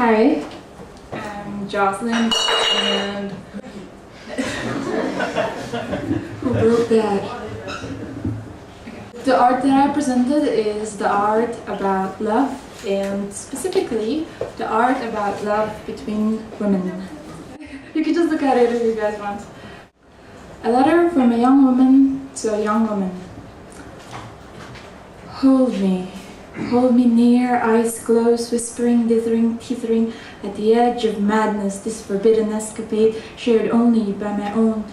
Hi, I'm Jocelyn, and who wrote that? The art that I presented is the art about love, and specifically the art about love between women. You can just look at it if you guys want. A letter from a young woman to a young woman. Hold me near, eyes closed, whispering, dithering, teetering at the edge of madness, this forbidden escapade shared only by my own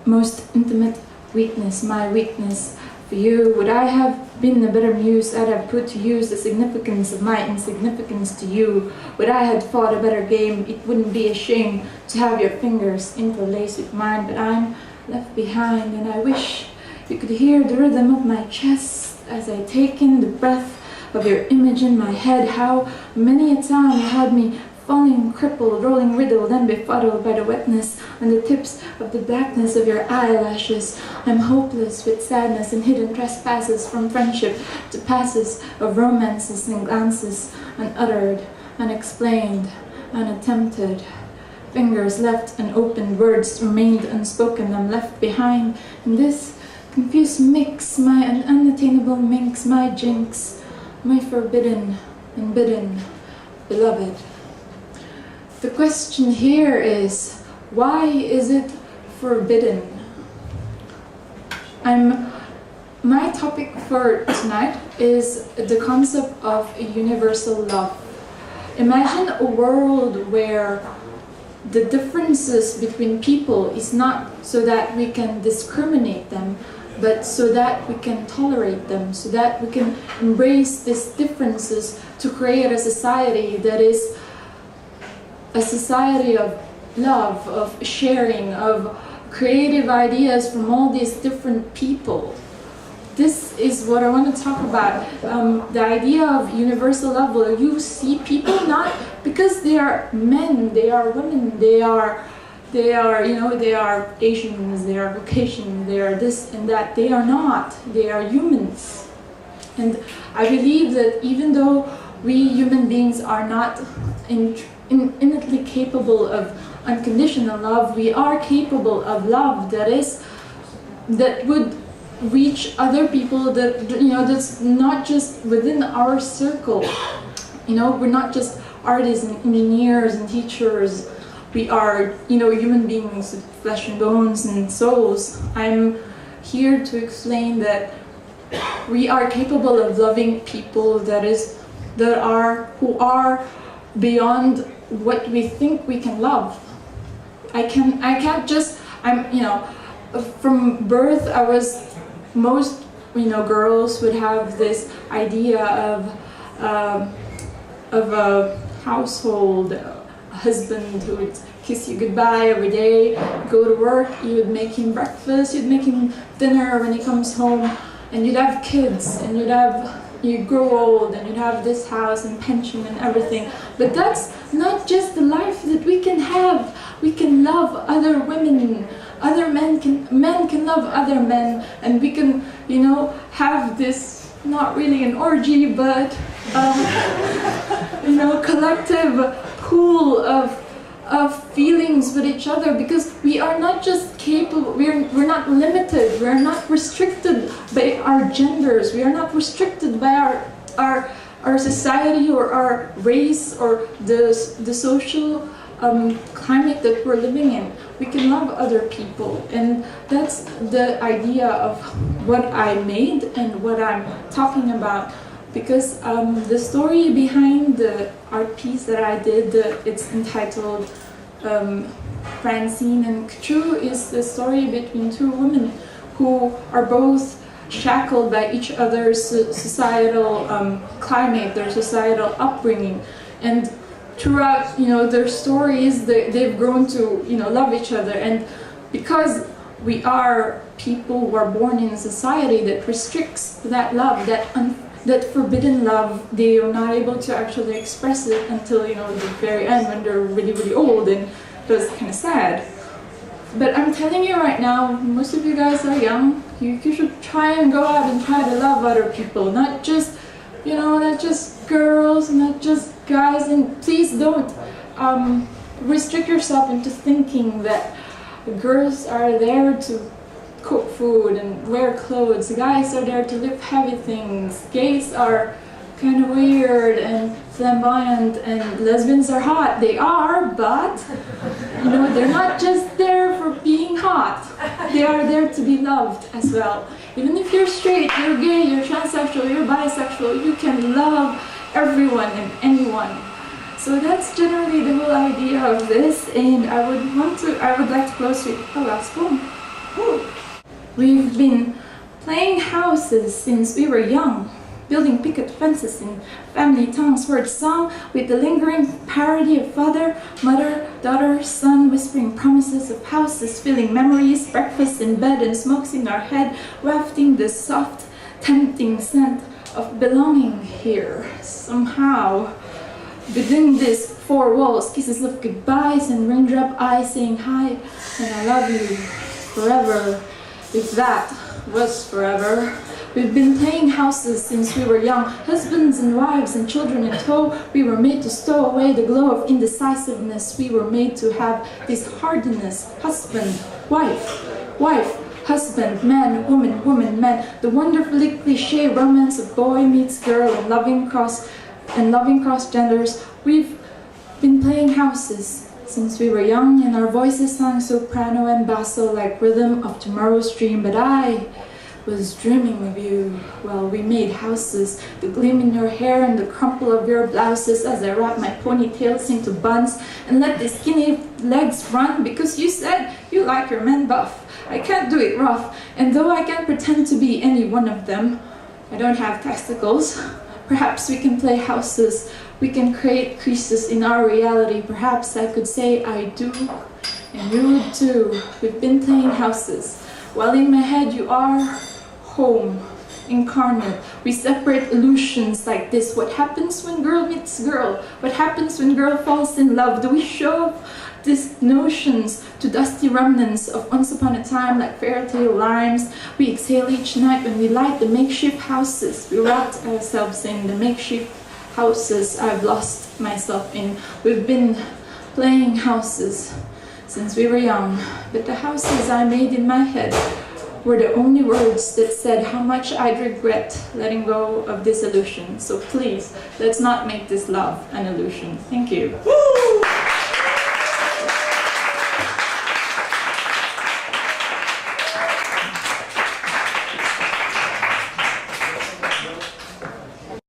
most intimate weakness, my weakness for you. Would I have been a better muse, I'd have put to use the significance of my insignificance to you. Would I had fought a better game, it wouldn't be a shame to have your fingers interlaced with mine, but I'm left behind, and I wish you could hear the rhythm of my chest as I take in the breath of your image in my head. How many a time you had me falling crippled, rolling riddled and befuddled by the wetness on the tips of the blackness of your eyelashes. I'm hopeless with sadness and hidden trespasses, from friendship to passes of romances and glances unuttered, unexplained, unattempted. Fingers left unopened, words remained unspoken. I'm left behind in this confused mix, my unattainable minx, my jinx, my forbidden and bidden beloved. The question here is, why is it forbidden? My topic for tonight is the concept of a universal love. Imagine a world where the differences between people is not so that we can discriminate them, but so that we can tolerate them, so that we can embrace these differences to create a society that is a society of love, of sharing, of creative ideas from all these different people. This is what I want to talk about. The idea of universal love, where you see people not because they are men, they are women, they are Asians, they are Caucasian, they are this and that. They are not. They are humans. And I believe that even though we human beings are not innately capable of unconditional love, we are capable of love that would reach other people, that that's not just within our circle. We're not just artists and engineers and teachers. We are, human beings with flesh and bones and souls. I'm here to explain that we are capable of loving people who are beyond what we think we can love. From birth most girls would have this idea of a household, husband who would kiss you goodbye every day, go to work, you would make him breakfast, you'd make him dinner when he comes home, and you'd have kids, and you'd grow old, and you'd have this house and pension and everything. But that's not just the life that we can have. We can love other women, men can love other men, and we can, have this, not really an orgy, but collective pool of feelings with each other, because we are not just capable, we're not limited, we're not restricted by our genders, we are not restricted by our society or our race or the social climate that we're living in. We can love other people, and that's the idea of what I made and what I'm talking about. Because the story behind the art piece that I did, it's entitled Francine and Kchu, is the story between two women who are both shackled by each other's societal climate, their societal upbringing. And throughout their stories, they've grown to love each other. And because we are people who are born in a society that restricts that love, that forbidden love, they are not able to actually express it until the very end, when they're really, really old, and that's kind of sad. But I'm telling you right now, most of you guys are young. You should try and go out and try to love other people, not just not just girls, not just guys, and please don't restrict yourself into thinking that girls are there to cook food and wear clothes. Guys are there to lift heavy things. Gays are kind of weird and flamboyant, and lesbians are hot. They are, but you know, they're not just there for being hot. They are there to be loved as well. Even if you're straight, you're gay, you're transsexual, you're bisexual, you can love everyone and anyone. So that's generally the whole idea of this, and I would like to close with a last poem. We've been playing houses since we were young, building picket fences in family tongues word song with the lingering parody of father, mother, daughter, son, whispering promises of houses, filling memories, breakfast in bed and smokes in our head, wafting the soft, tempting scent of belonging here. Somehow, within these four walls, kisses of goodbyes and raindrop eyes saying hi and I love you forever, if that was forever. We've been playing houses since we were young, husbands and wives and children in tow. We were made to stow away the glow of indecisiveness. We were made to have this hardness, husband, wife, husband, man, woman, man, the wonderfully cliche romance of boy meets girl and loving cross genders. We've been playing houses since we were young, and our voices sang soprano and basso like rhythm of tomorrow's dream. But I was dreaming of you while we made houses, the gleam in your hair and the crumple of your blouses as I wrap my ponytails into buns and let the skinny legs run because you said you like your men buff. I can't do it rough, and though I can't pretend to be any one of them, I don't have testicles. Perhaps we can play houses, we can create creases in our reality. Perhaps I could say I do, and you would too. We've been playing houses, while in my head you are home, incarnate. We separate illusions like this. What happens when girl meets girl? What happens when girl falls in love? Do we show these notions to dusty remnants of once upon a time like fairy tale lines? We exhale each night when we light the makeshift houses. We wrapped ourselves in the makeshift houses I've lost myself in. We've been playing houses since we were young, but the houses I made in my head were the only words that said how much I'd regret letting go of this illusion. So please, let's not make this love an illusion. Thank you.